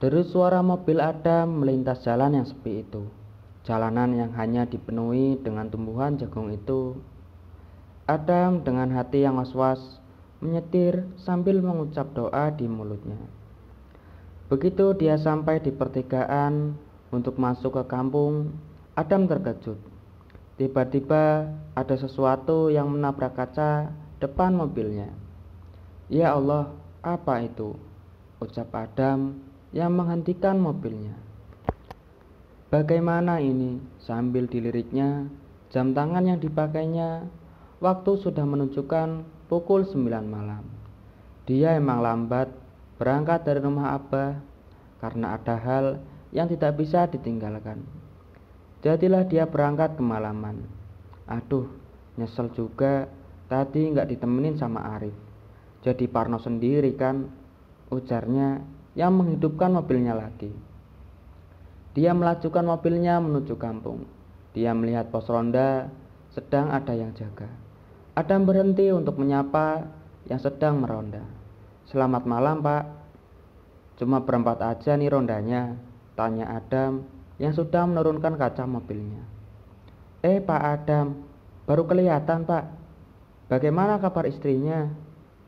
Deru suara mobil Adam melintas jalan yang sepi itu. Jalanan yang hanya dipenuhi dengan tumbuhan jagung itu. Adam dengan hati yang was-was menyetir sambil mengucap doa di mulutnya. Begitu dia sampai di pertigaan untuk masuk ke kampung, Adam terkejut. Tiba-tiba ada sesuatu yang menabrak kaca depan mobilnya. Ya Allah, apa itu? Ucap Adam yang menghentikan mobilnya. Bagaimana ini? Sambil diliriknya, jam tangan yang dipakainya, waktu sudah menunjukkan pukul 9 malam. Dia emang lambat berangkat dari rumah Abah karena ada hal yang tidak bisa ditinggalkan. Jadilah dia berangkat kemalaman. Aduh, nyesel juga tadi nggak ditemenin sama Arif. Jadi Parno sendiri kan, ujarnya yang menghidupkan mobilnya lagi. Dia melajukan mobilnya menuju kampung. Dia melihat pos ronda sedang ada yang jaga. Adam berhenti untuk menyapa yang sedang meronda. Selamat malam, Pak. Cuma berempat aja nih rondanya, tanya Adam yang sudah menurunkan kaca mobilnya. Pak Adam, baru kelihatan, Pak. Bagaimana kabar istrinya?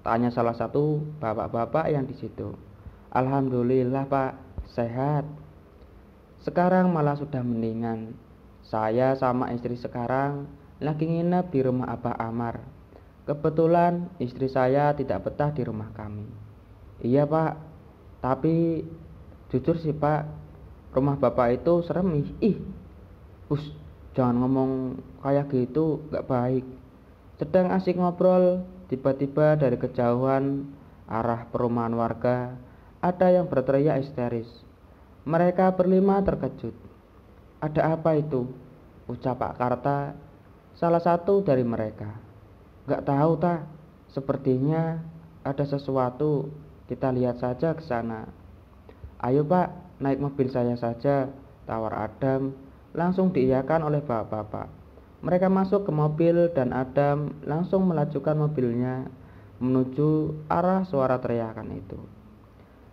Tanya salah satu bapak-bapak yang di situ. Alhamdulillah, Pak, sehat. Sekarang malah sudah mendingan. Saya sama istri sekarang lagi nginep di rumah Abah Amar. Kebetulan istri saya tidak betah di rumah kami. Iya, Pak, tapi jujur sih, Pak, rumah Bapak itu serem. Jangan ngomong kayak gitu, gak baik. Sedang asik ngobrol, tiba-tiba dari kejauhan arah perumahan warga ada yang berteriak histeris. Mereka berlima terkejut. Ada apa itu? Ucap Pak Karta, salah satu dari mereka. Gak tahu, tak. Sepertinya ada sesuatu. Kita lihat saja ke sana. Ayo, Pak, naik mobil saya saja, tawar Adam. Langsung diiyakan oleh bapak-bapak. Mereka masuk ke mobil dan Adam langsung melajukan mobilnya menuju arah suara teriakan itu.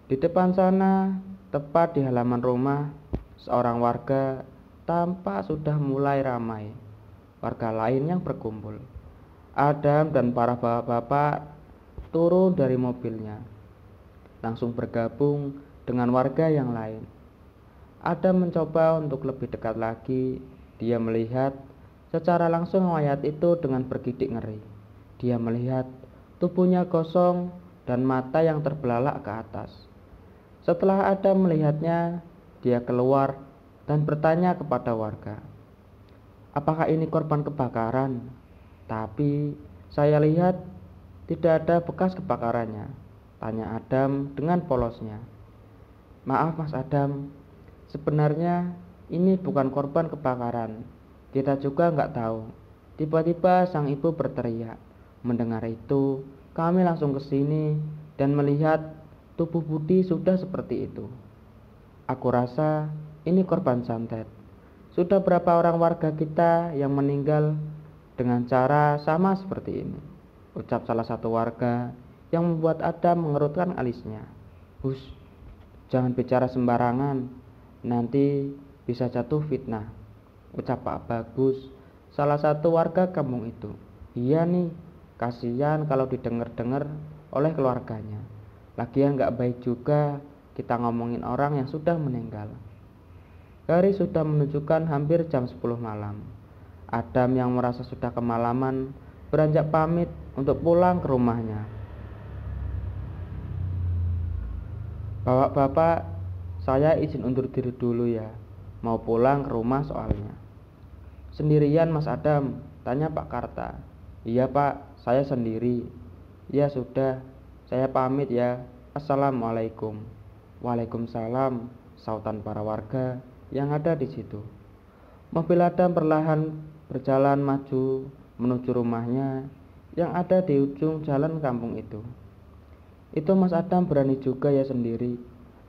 Di depan sana, tepat di halaman rumah, seorang warga tampak sudah mulai ramai. Warga lain yang berkumpul. Adam dan para bapak-bapak turun dari mobilnya, langsung bergabung dengan warga yang lain. Adam mencoba untuk lebih dekat lagi. Dia melihat secara langsung mayat itu dengan bergidik ngeri. Dia melihat tubuhnya kosong dan mata yang terbelalak ke atas. Setelah Adam melihatnya, dia keluar dan bertanya kepada warga, apakah ini korban kebakaran? Tapi saya lihat tidak ada bekas kebakarannya, tanya Adam dengan polosnya. Maaf, Mas Adam, sebenarnya ini bukan korban kebakaran. Kita juga nggak tahu. Tiba-tiba sang ibu berteriak. Mendengar itu, kami langsung ke sini dan melihat tubuh Budi sudah seperti itu. Aku rasa ini korban santet. Sudah berapa orang warga kita yang meninggal dengan cara sama seperti ini, ucap salah satu warga yang membuat Adam mengerutkan alisnya. Hus, jangan bicara sembarangan, nanti bisa jatuh fitnah, ucap Pak Bagus, salah satu warga kampung itu. Iya nih, kasihan kalau didengar-dengar oleh keluarganya. Lagian gak baik juga kita ngomongin orang yang sudah meninggal. Hari sudah menunjukkan hampir jam 10 malam. Adam yang merasa sudah kemalaman beranjak pamit untuk pulang ke rumahnya. Bapak-bapak, saya izin undur diri dulu ya. Mau pulang ke rumah soalnya. Sendirian, Mas Adam? Tanya Pak Karta. Iya, Pak, saya sendiri. Ya sudah, saya pamit ya. Assalamualaikum. Waalaikumsalam, sautan para warga yang ada di situ. Mobil Adam perlahan berjalan maju menuju rumahnya yang ada di ujung jalan kampung itu. Itu Mas Adam berani juga ya sendiri,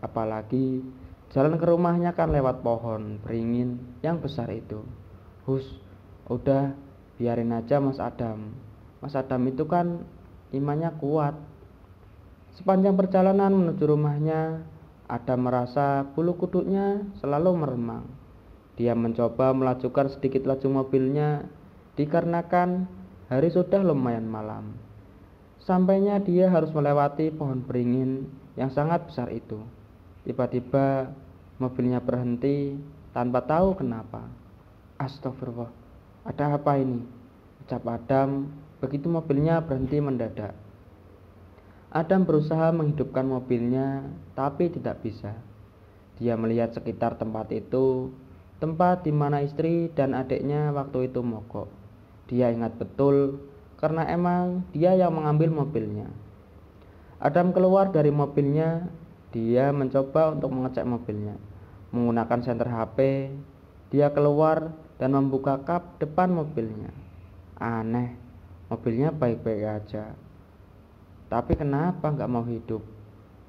apalagi jalan ke rumahnya kan lewat pohon beringin yang besar itu. Hus, udah biarin aja Mas Adam. Mas Adam itu kan imannya kuat. Sepanjang perjalanan menuju rumahnya, Adam merasa bulu kuduknya selalu meremang. Dia mencoba melajukan sedikit laju mobilnya dikarenakan hari sudah lumayan malam. Sampainya dia harus melewati pohon beringin yang sangat besar itu. Tiba-tiba mobilnya berhenti tanpa tahu kenapa. Astagfirullah, ada apa ini? Ucap Adam begitu mobilnya berhenti mendadak. Adam berusaha menghidupkan mobilnya tapi tidak bisa. Dia melihat sekitar tempat itu, tempat di mana istri dan adiknya waktu itu mogok. Dia ingat betul karena emang dia yang mengambil mobilnya. Adam keluar dari mobilnya. Dia mencoba untuk mengecek mobilnya. Menggunakan senter HP, dia keluar dan membuka kap depan mobilnya. Aneh, mobilnya baik-baik aja. Tapi kenapa nggak mau hidup?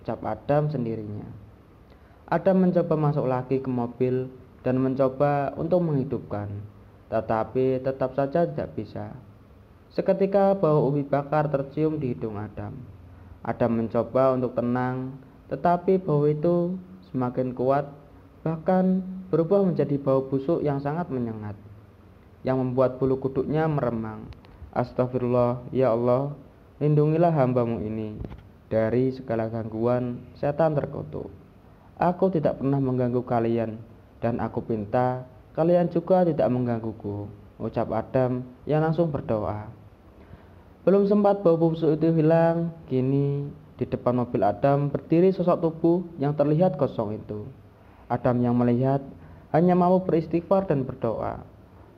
Ucap Adam sendirinya. Adam mencoba masuk lagi ke mobil dan mencoba untuk menghidupkan, tetapi tetap saja tidak bisa. Seketika bau ubi bakar tercium di hidung Adam. Adam mencoba untuk tenang, tetapi bau itu semakin kuat, bahkan berubah menjadi bau busuk yang sangat menyengat, yang membuat bulu kuduknya meremang. Astagfirullah, ya Allah, lindungilah hambamu ini dari segala gangguan setan terkutuk. Aku tidak pernah mengganggu kalian, dan aku minta kalian juga tidak menggangguku, ucap Adam yang langsung berdoa. Belum sempat bau busuk itu hilang, kini di depan mobil Adam berdiri sosok tubuh yang terlihat kosong itu. Adam yang melihat hanya mau beristighfar dan berdoa.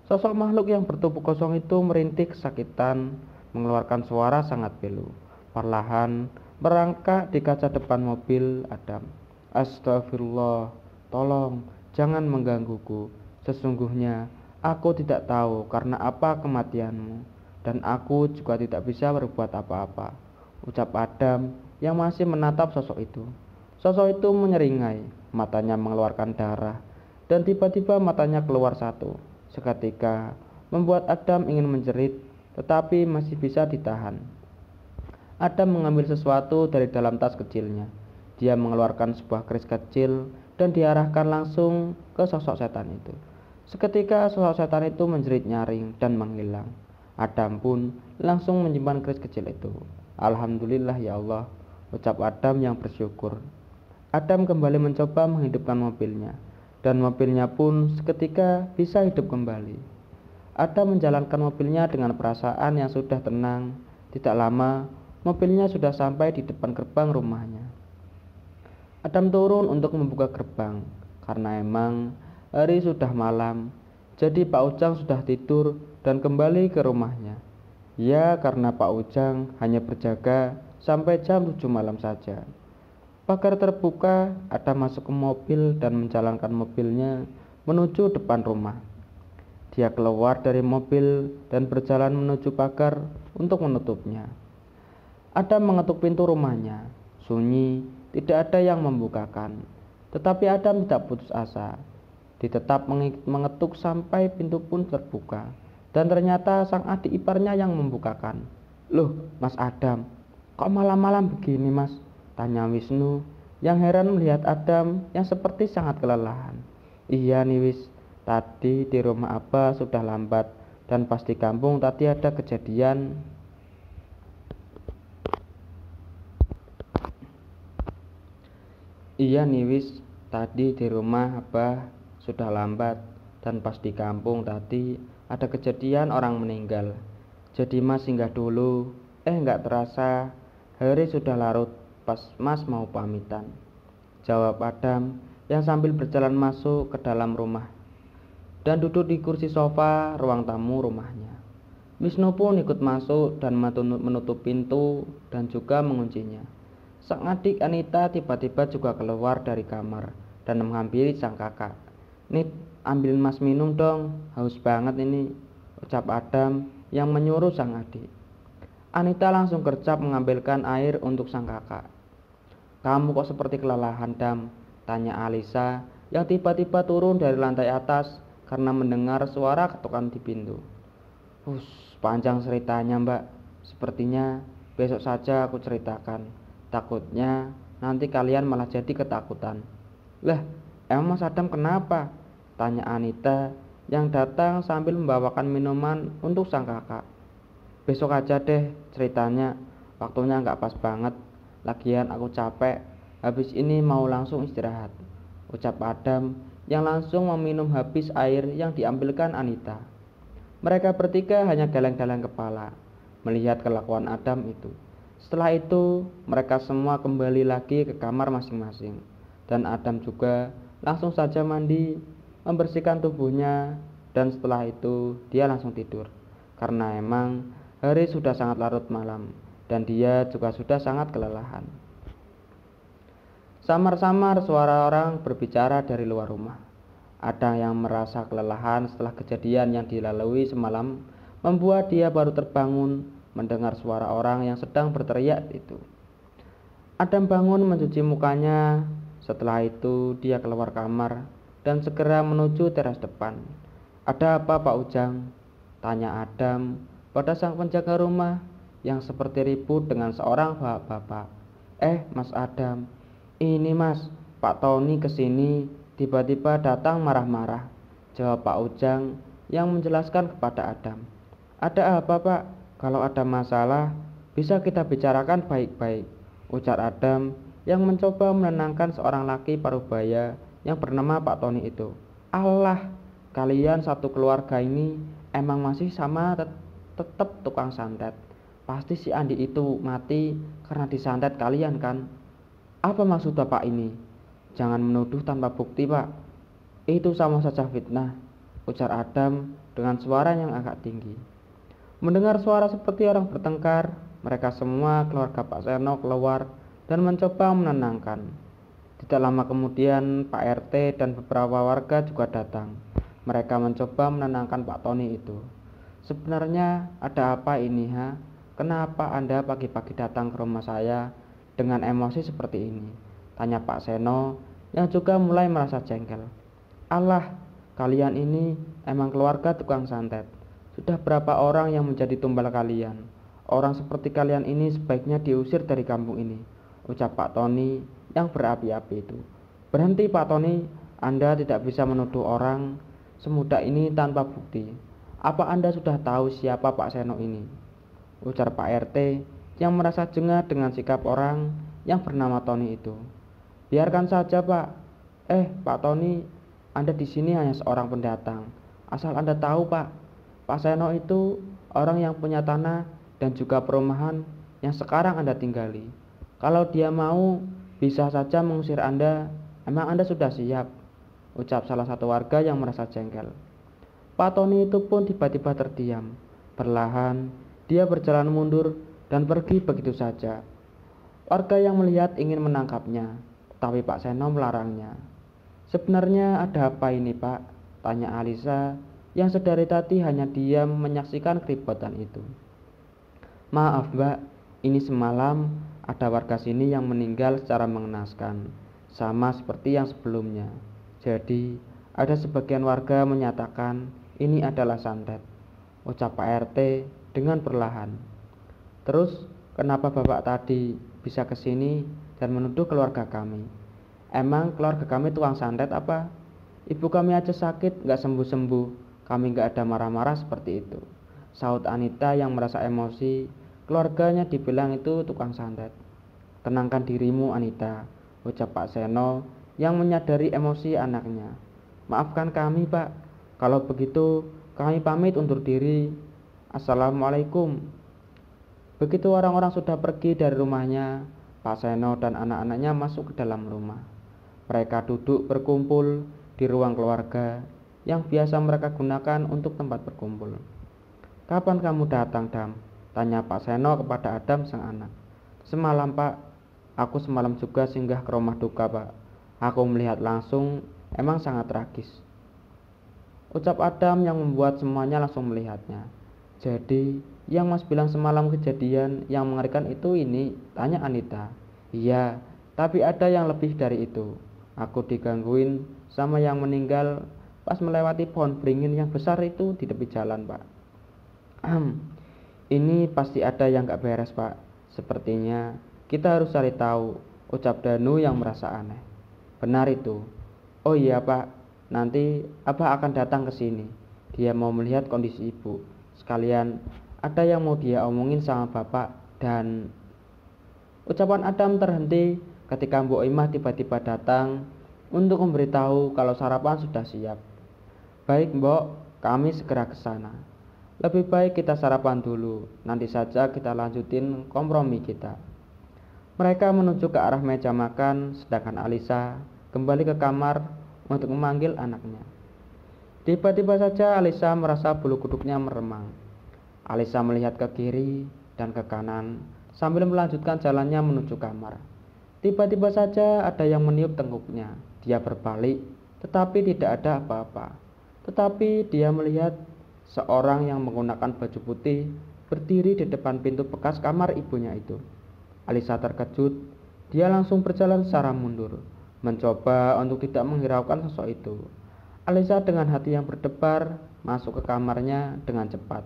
Sosok makhluk yang bertubuh kosong itu merintih kesakitan, mengeluarkan suara sangat pilu. Perlahan merangkak di kaca depan mobil Adam. Astagfirullah, tolong jangan menggangguku. Sesungguhnya aku tidak tahu karena apa kematianmu. Dan aku juga tidak bisa berbuat apa-apa, ucap Adam yang masih menatap sosok itu. Sosok itu menyeringai, matanya mengeluarkan darah, dan tiba-tiba matanya keluar satu. Seketika membuat Adam ingin menjerit, tetapi masih bisa ditahan. Adam mengambil sesuatu dari dalam tas kecilnya. Dia mengeluarkan sebuah keris kecil dan diarahkan langsung ke sosok setan itu. Seketika sosok setan itu menjerit nyaring dan menghilang. Adam pun langsung menyimpan keris kecil itu. Alhamdulillah ya Allah, ucap Adam yang bersyukur. Adam kembali mencoba menghidupkan mobilnya, dan mobilnya pun seketika bisa hidup kembali. Adam menjalankan mobilnya dengan perasaan yang sudah tenang. Tidak lama, mobilnya sudah sampai di depan gerbang rumahnya. Adam turun untuk membuka gerbang, karena emang hari sudah malam. Jadi Pak Ujang sudah tidur dan kembali ke rumahnya. Ya, karena Pak Ujang hanya berjaga sampai jam 7 malam saja. Pagar terbuka, Adam masuk ke mobil dan menjalankan mobilnya menuju depan rumah. Dia keluar dari mobil dan berjalan menuju pagar untuk menutupnya. Adam mengetuk pintu rumahnya. Sunyi, tidak ada yang membukakan. Tetapi Adam tidak putus asa. Dia tetap mengetuk sampai pintu pun terbuka. Dan ternyata sang adik iparnya yang membukakan. Loh, Mas Adam, kok malam-malam begini, Mas? Tanya Wisnu, yang heran melihat Adam yang seperti sangat kelelahan. Iya nih Wis, tadi di rumah Abah sudah lambat. Dan pas di kampung tadi ada kejadian. Iya nih Wis, tadi di rumah Abah sudah lambat. Dan pas di kampung tadi ada kejadian orang meninggal. Jadi Mas singgah dulu. Nggak terasa hari sudah larut pas Mas mau pamitan, jawab Adam yang sambil berjalan masuk ke dalam rumah dan duduk di kursi sofa ruang tamu rumahnya. Wisnu pun ikut masuk dan menutup pintu dan juga menguncinya. Sang adik Anita tiba-tiba juga keluar dari kamar dan menghampiri sang kakak. Nit, ambilin Mas minum dong, haus banget ini, ucap Adam yang menyuruh sang adik. Anita langsung gercep mengambilkan air untuk sang kakak. Kamu kok seperti kelelahan, Dam? Tanya Alisa yang tiba-tiba turun dari lantai atas karena mendengar suara ketukan di pintu. Panjang ceritanya Mbak. Sepertinya besok saja aku ceritakan. Takutnya nanti kalian malah jadi ketakutan. Lah, emang Mas Adam kenapa? Tanya Anita yang datang sambil membawakan minuman untuk sang kakak. Besok aja deh ceritanya, waktunya nggak pas banget. Lagian aku capek, habis ini mau langsung istirahat, ucap Adam yang langsung meminum habis air yang diambilkan Anita. Mereka bertiga hanya geleng-geleng kepala melihat kelakuan Adam itu. Setelah itu, mereka semua kembali lagi ke kamar masing-masing. Dan Adam juga langsung saja mandi, membersihkan tubuhnya, dan setelah itu dia langsung tidur. Karena emang hari sudah sangat larut malam, dan dia juga sudah sangat kelelahan. Samar-samar suara orang berbicara dari luar rumah. Ada yang merasa kelelahan setelah kejadian yang dilalui semalam, membuat dia baru terbangun mendengar suara orang yang sedang berteriak itu. Adam bangun mencuci mukanya. Setelah itu dia keluar kamar dan segera menuju teras depan. Ada apa Pak Ujang? Tanya Adam pada sang penjaga rumah yang seperti ribut dengan seorang bapak-bapak. Mas Adam, ini Mas, Pak Tony kesini tiba-tiba datang marah-marah, jawab Pak Ujang yang menjelaskan kepada Adam. Ada apa Pak? Kalau ada masalah bisa kita bicarakan baik-baik, ujar Adam yang mencoba menenangkan seorang laki parubaya yang bernama Pak Tony itu. Allah, kalian satu keluarga ini emang masih sama tetap tukang santet. Pasti si Andi itu mati karena disantet kalian kan? Apa maksud Bapak ini? Jangan menuduh tanpa bukti Pak. Itu sama saja fitnah, ujar Adam dengan suara yang agak tinggi. Mendengar suara seperti orang bertengkar, mereka semua keluarga Pak Seno keluar dan mencoba menenangkan. Tidak lama kemudian Pak RT dan beberapa warga juga datang. Mereka mencoba menenangkan Pak Tony itu. Sebenarnya ada apa ini ha? Kenapa Anda pagi-pagi datang ke rumah saya dengan emosi seperti ini? Tanya Pak Seno yang juga mulai merasa jengkel. Allah, kalian ini emang keluarga tukang santet. Sudah berapa orang yang menjadi tumbal kalian? Orang seperti kalian ini sebaiknya diusir dari kampung ini, ucap Pak Tony yang berapi-api itu. Berhenti Pak Tony, Anda tidak bisa menuduh orang semudah ini tanpa bukti. Apa Anda sudah tahu siapa Pak Seno ini? Ujar Pak RT yang merasa jengah dengan sikap orang yang bernama Tony itu. Biarkan saja Pak. Pak Tony, Anda di sini hanya seorang pendatang. Asal Anda tahu Pak, Pak Seno itu orang yang punya tanah dan juga perumahan yang sekarang Anda tinggali. Kalau dia mau, bisa saja mengusir Anda. Emang Anda sudah siap? Ucap salah satu warga yang merasa jengkel. Pak Tony itu pun tiba-tiba terdiam. Perlahan, dia berjalan mundur dan pergi begitu saja. Warga yang melihat ingin menangkapnya, tapi Pak Seno melarangnya. Sebenarnya ada apa ini Pak? Tanya Alisa yang sedari tadi hanya diam menyaksikan keributan itu. Maaf Mbak, ini semalam ada warga sini yang meninggal secara mengenaskan, sama seperti yang sebelumnya. Jadi ada sebagian warga menyatakan ini adalah santet, ucap Pak RT dengan perlahan. Terus kenapa Bapak tadi bisa kesini dan menuduh keluarga kami? Emang keluarga kami tukang santet apa? Ibu kami aja sakit gak sembuh-sembuh, kami gak ada marah-marah seperti itu, sahut Anita yang merasa emosi. Keluarganya dibilang itu tukang santet. Tenangkan dirimu Anita, ucap Pak Seno yang menyadari emosi anaknya. Maafkan kami Pak, kalau begitu kami pamit undur diri. Assalamualaikum. Begitu orang-orang sudah pergi dari rumahnya, Pak Seno dan anak-anaknya masuk ke dalam rumah. Mereka duduk berkumpul di ruang keluarga yang biasa mereka gunakan untuk tempat berkumpul. Kapan kamu datang Dam? Tanya Pak Seno kepada Adam sang anak. Semalam Pak, aku semalam juga singgah ke rumah duka Pak. Aku melihat langsung, emang sangat tragis, ucap Adam yang membuat semuanya langsung melihatnya. Jadi yang Mas bilang semalam kejadian yang mengerikan itu ini? Tanya Anita. Iya, tapi ada yang lebih dari itu. Aku digangguin sama yang meninggal pas melewati pohon beringin yang besar itu di tepi jalan Pak. Ini pasti ada yang gak beres Pak. Sepertinya kita harus cari tahu. ucap Danu yang merasa aneh. Benar itu. Oh iya Pak, nanti Abah akan datang ke sini. Dia mau melihat kondisi ibu. Sekalian ada yang mau dia omongin sama Bapak dan... Ucapan Adam terhenti ketika Mbok Imah tiba-tiba datang untuk memberitahu kalau sarapan sudah siap. Baik Mbok, kami segera ke sana. Lebih baik kita sarapan dulu, nanti saja kita lanjutin kompromi kita. Mereka menuju ke arah meja makan, sedangkan Alisa kembali ke kamar untuk memanggil anaknya. Tiba-tiba saja Alisa merasa bulu kuduknya meremang. Alisa melihat ke kiri dan ke kanan sambil melanjutkan jalannya menuju kamar. Tiba-tiba saja ada yang meniup tengkuknya. Dia berbalik, tetapi tidak ada apa-apa. Tetapi dia melihat seorang yang menggunakan baju putih berdiri di depan pintu bekas kamar ibunya itu. Alisa terkejut. Dia langsung berjalan secara mundur, mencoba untuk tidak menghiraukan sosok itu. Alisa dengan hati yang berdebar masuk ke kamarnya dengan cepat.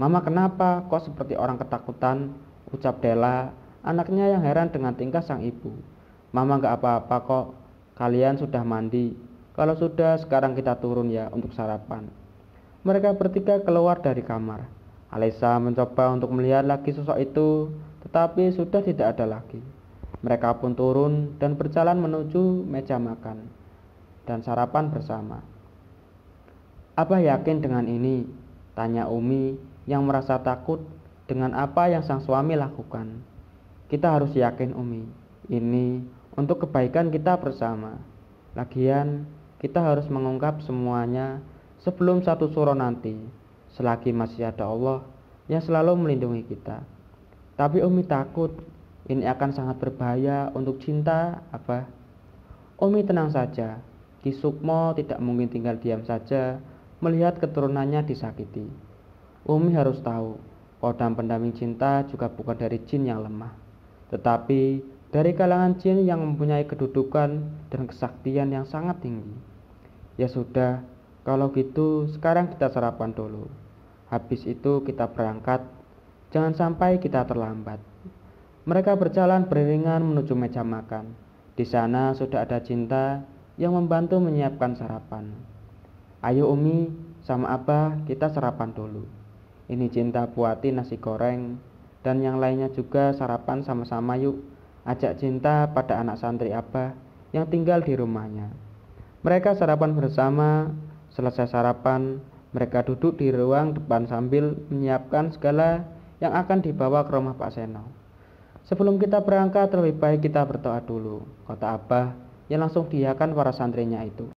Mama kenapa kok seperti orang ketakutan? Ucap Della, anaknya yang heran dengan tingkah sang ibu. Mama gak apa-apa kok, kalian sudah mandi. Kalau sudah sekarang kita turun ya untuk sarapan. Mereka bertiga keluar dari kamar. Alisa mencoba untuk melihat lagi sosok itu, tetapi sudah tidak ada lagi. Mereka pun turun dan berjalan menuju meja makan dan sarapan bersama. Abah yakin dengan ini? Tanya Umi yang merasa takut dengan apa yang sang suami lakukan. Kita harus yakin Umi, ini untuk kebaikan kita bersama. Lagian kita harus mengungkap semuanya sebelum satu suro nanti, selagi masih ada Allah yang selalu melindungi kita. Tapi Umi takut ini akan sangat berbahaya untuk cinta Abah. Umi tenang saja, Ki Sukmo tidak mungkin tinggal diam saja melihat keturunannya disakiti. Umi harus tahu, kodam pendamping cinta juga bukan dari jin yang lemah, tetapi dari kalangan jin yang mempunyai kedudukan dan kesaktian yang sangat tinggi. Ya sudah, kalau gitu sekarang kita sarapan dulu. Habis itu kita berangkat, jangan sampai kita terlambat. Mereka berjalan beriringan menuju meja makan. Di sana sudah ada Cinta yang membantu menyiapkan sarapan. Ayo Umi sama Abah kita sarapan dulu. Ini Cinta buatin nasi goreng dan yang lainnya juga sarapan sama-sama yuk. Ajak Cinta pada anak santri Abah yang tinggal di rumahnya. Mereka sarapan bersama. Selesai sarapan, mereka duduk di ruang depan sambil menyiapkan segala yang akan dibawa ke rumah Pak Seno. Sebelum kita berangkat lebih baik kita berdoa dulu, kata Abah yang langsung diiyakan para santrinya itu.